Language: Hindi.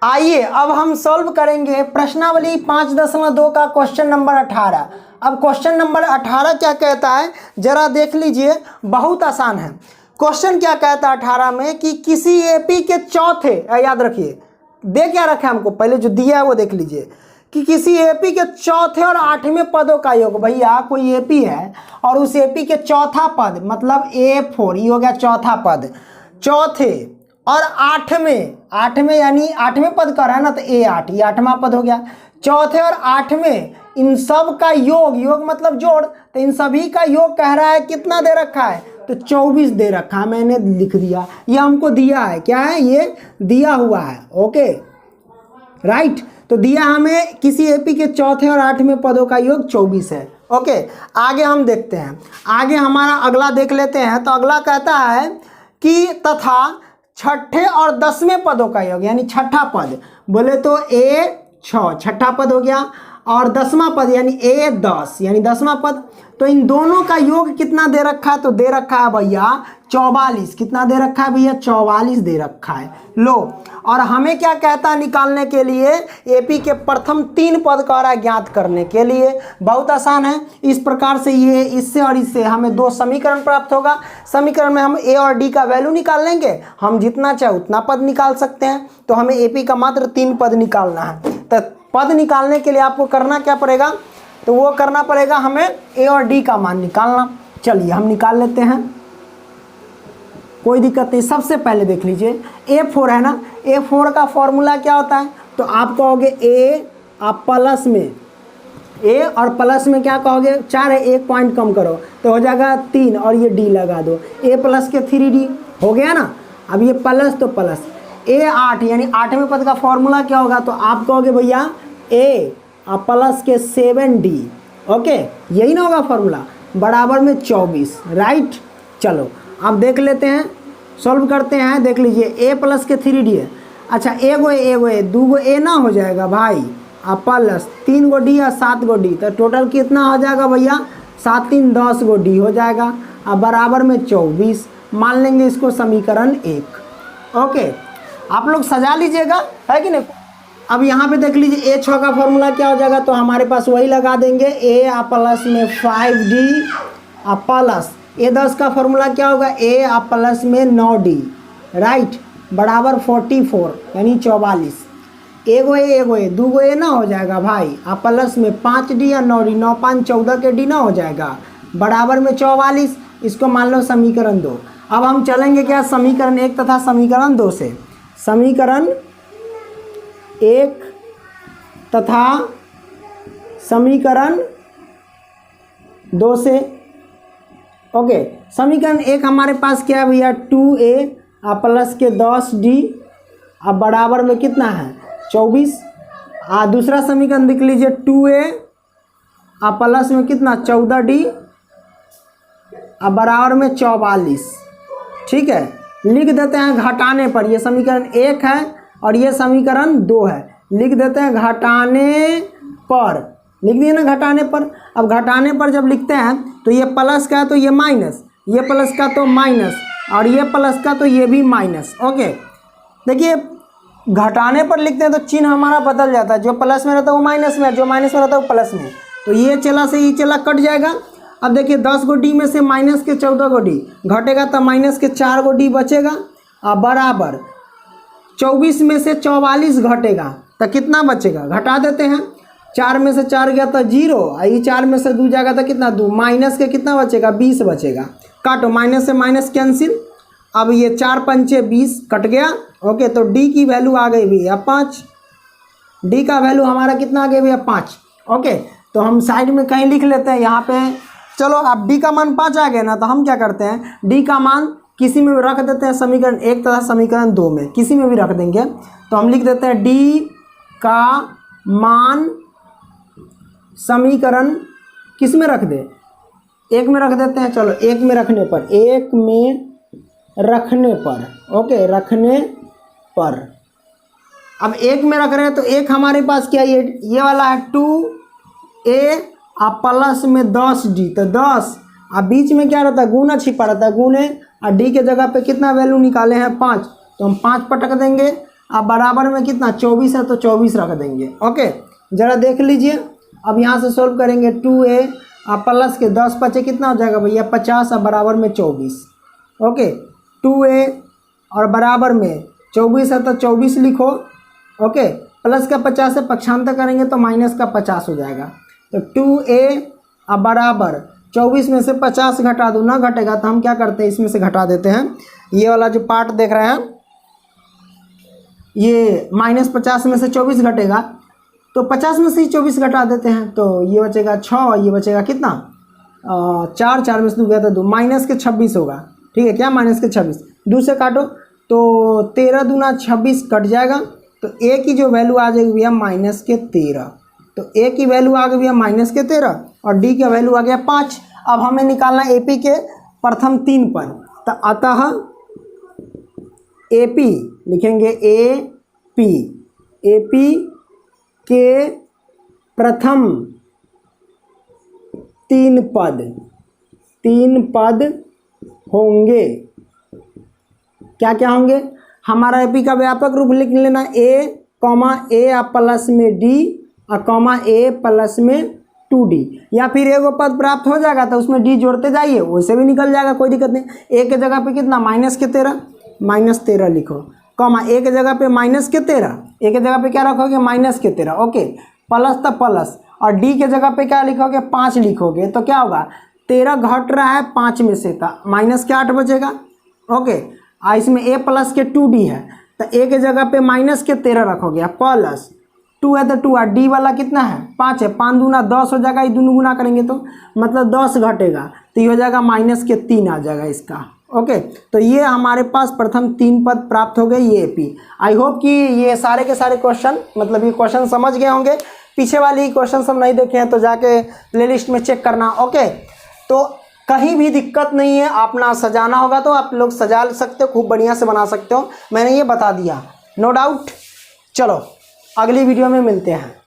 आइए अब हम सॉल्व करेंगे प्रश्नावली 5.2 का क्वेश्चन नंबर 18। अब क्वेश्चन नंबर 18 क्या कहता है जरा देख लीजिए, बहुत आसान है। क्वेश्चन क्या कहता है 18 में कि किसी एपी के चौथे, याद रखिए दे क्या रखा है हमको, पहले जो दिया है वो देख लीजिए कि किसी एपी के चौथे और आठवें पदों का योग। भैया कोई एपी है और उस एपी के चौथा पद मतलब A4, ये हो गया चौथा पद, चौथे और आठवें यानी आठवें पद कर रहा है ना, तो A8 ये आठवां पद हो गया। चौथे और आठवें इन सब का योग, योग मतलब जोड़, तो इन सभी का योग कह रहा है कितना दे रखा है, तो 24 दे रखा है। मैंने लिख दिया, ये हमको दिया है, क्या है ये दिया हुआ है। ओके राइट, तो दिया हमें किसी एपी के चौथे और आठवें पदों का योग 24 है। ओके आगे हम देखते हैं, आगे हमारा अगला देख लेते हैं। तो अगला कहता है कि तथा छठे और 10वें पदों का योग, यानी छठा पद बोले तो A6 छठा पद हो गया, और 10वां पद यानी A10 यानी 10वां पद, तो इन दोनों का योग कितना दे रखा है, तो दे रखा है भैया 44। कितना दे रखा है भैया, 44 दे रखा है। लो, और हमें क्या कहता है निकालने के लिए, एपी के प्रथम 3 पद का रहा ज्ञात करने के लिए। बहुत आसान है, इस प्रकार से ये इससे और इससे हमें 2 समीकरण प्राप्त होगा। समीकरण में हम ए और डी का वैल्यू निकाल लेंगे, हम जितना चाहे उतना पद निकाल सकते हैं। तो हमें एपी का मात्र 3 पद निकालना है। तो पद निकालने के लिए आपको करना क्या पड़ेगा, तो वो करना पड़ेगा हमें ए और डी का मान निकालना। चलिए हम निकाल लेते हैं, कोई दिक्कत नहीं। सबसे पहले देख लीजिए A4 है ना, A4 का फॉर्मूला क्या होता है, तो आप कहोगे A, आप प्लस में A और प्लस में क्या कहोगे 4 है, 1 पॉइंट कम करो तो हो जाएगा 3 और ये D लगा दो, A प्लस के 3D हो गया ना। अब ये प्लस तो प्लस A8 यानी 8वें पद का फॉर्मूला क्या होगा, तो आप कहोगे भैया A और प्लस के 7D। ओके यही ना होगा फॉर्मूला, बराबर में 24। राइट, चलो अब देख लेते हैं, सॉल्व करते हैं। देख लीजिए A प्लस के 3D है। अच्छा एगो ए 2 A ना हो जाएगा भाई, अब प्लस 3 गो D और 7 गो D, तो टोटल कितना हो जाएगा भैया 7 3 10 गो D हो जाएगा। अब बराबर में 24, मान लेंगे इसको समीकरण 1। ओके आप लोग सजा लीजिएगा, है कि नहीं। अब यहाँ पे देख लीजिए A6 का फॉर्मूला क्या हो जाएगा, तो हमारे पास वही लगा देंगे A प्लस में 5D प्लस A10 का फॉर्मूला क्या होगा, A प्लस में 9D राइट, बराबर 44 यानी 44। एगो ए 2 गो ए ना हो जाएगा भाई, आप प्लस में 5D या 9D, 9 5 14 के D ना हो जाएगा, बराबर में 44। इसको मान लो समीकरण 2। अब हम चलेंगे क्या समीकरण 1 तथा समीकरण 2 से। समीकरण 1 तथा समीकरण 2 से। ओके समीकरण 1 हमारे पास क्या है भैया 2A प्लस के 10D अब बराबर में कितना है 24। दूसरा समीकरण देख लीजिए 2A प्लस में कितना 14D अब बराबर में 44। ठीक है, लिख देते हैं घटाने पर, ये समीकरण 1 है और ये समीकरण 2 है। लिख देते हैं घटाने पर, लिख दिए ना घटाने पर। अब घटाने पर जब लिखते हैं तो ये प्लस का है तो ये माइनस, ये प्लस का तो माइनस, और ये प्लस का तो ये भी माइनस। ओके देखिए घटाने पर लिखते हैं तो चिन्ह हमारा बदल जाता है, जो प्लस में रहता है वो माइनस में, जो माइनस में रहता है वो प्लस में, तो ये चला से ये चला कट जाएगा। अब देखिए 10 गो D में से माइनस के 14 गो D घटेगा तो माइनस के 4 गो D बचेगा, अब बराबर 24 में से 44 घटेगा तो कितना बचेगा, घटा देते हैं। 4 में से 4 गया तो 0, ये 4 में से 2 जाएगा तो कितना 2, माइनस के कितना बचेगा 20 बचेगा। काटो, माइनस से माइनस कैंसिल। अब ये 4 पंचे 20 कट गया। ओके तो D की वैल्यू आ गई भैया 5, D का वैल्यू हमारा कितना आ गया भैया 5। ओके तो हम साइड में कहीं लिख लेते हैं यहाँ पे। चलो अब D का मान 5 आ गया ना, तो हम क्या करते हैं D का मान किसी में भी रख देते हैं, समीकरण 1 तथा समीकरण 2 में किसी में भी रख देंगे। तो हम लिख देते हैं D का मान समीकरण किस में रख दे, 1 में रख देते हैं। चलो 1 में रखने पर, 1 में रखने पर, ओके रखने पर। अब 1 में रख रहे हैं तो 1 हमारे पास क्या है, ये वाला है 2A प्लस में 10D, तो 10 अब बीच में क्या रहता है गुना छिपा रहता है, गुने और D के जगह पे कितना वैल्यू निकाले हैं 5, तो हम 5 पटक देंगे अब बराबर में कितना 24 है तो 24 रख देंगे। ओके, ज़रा देख लीजिए। अब यहाँ से सोल्व करेंगे 2a प्लस के 10 बचे कितना हो जाएगा भैया 50 और बराबर में 24। ओके, 2a और बराबर में 24 है तो 24 लिखो। ओके, प्लस का 50 से पक्षांतर करेंगे तो माइनस का 50 हो जाएगा। तो 2a और बराबर 24 में से 50 घटा दो, ना घटेगा तो हम क्या करते हैं इसमें से घटा देते हैं। ये वाला जो पार्ट देख रहे हैं ये -50 में से 24 घटेगा तो 50 में से ही 24 घटा देते हैं, तो ये बचेगा 6 और ये बचेगा कितना 4, 4 में से 2 गया तो 2, माइनस के 26 होगा। ठीक है, क्या माइनस के 26, 2 से काटो तो 13 दूना 26 कट जाएगा। तो a की जो वैल्यू आ जाएगी भैया माइनस के 13। तो a की वैल्यू आ गई भैया माइनस के 13 और d का वैल्यू आ गया 5। अब हमें निकालना AP के प्रथम 3 पद। तो अतः AP लिखेंगे AP के प्रथम 3 पद होंगे। क्या क्या होंगे, हमारा AP का व्यापक रूप लिख लेना a प्लस में d और a प्लस में 2d, या फिर एगो पद प्राप्त हो जाएगा तो उसमें d जोड़ते जाइए, वैसे भी निकल जाएगा, कोई दिक्कत नहीं। a के जगह पे कितना -13 लिखो, a के जगह पे -13, a के जगह पे क्या रखोगे -13। ओके, प्लस तो प्लस और d के जगह पे क्या लिखोगे 5 लिखोगे तो क्या होगा 13 घट रहा है 5 में से, माइनस के 8 बचेगा। ओके, इसमें a प्लस के 2d है तो a के जगह पे -13 रखोगे, प्लस 2 है तो 2 और d वाला कितना है 5 है, 5 दूना 10 हो जाएगा, ये दोनों गुना करेंगे तो मतलब 10 घटेगा तो ये हो जाएगा -3 आ जाएगा इसका। ओके, तो ये हमारे पास प्रथम 3 पद प्राप्त हो गए, ये AP। आई होप कि ये सारे के सारे क्वेश्चन मतलब ये क्वेश्चन समझ गए होंगे। पीछे वाली क्वेश्चन हम नहीं देखे हैं तो जाके प्लेलिस्ट में चेक करना। ओके, तो कहीं भी दिक्कत नहीं है, अपना सजाना होगा तो आप लोग सजा सकते हो, खूब बढ़िया से बना सकते हो, मैंने ये बता दिया, नो डाउट। चलो अगली वीडियो में मिलते हैं।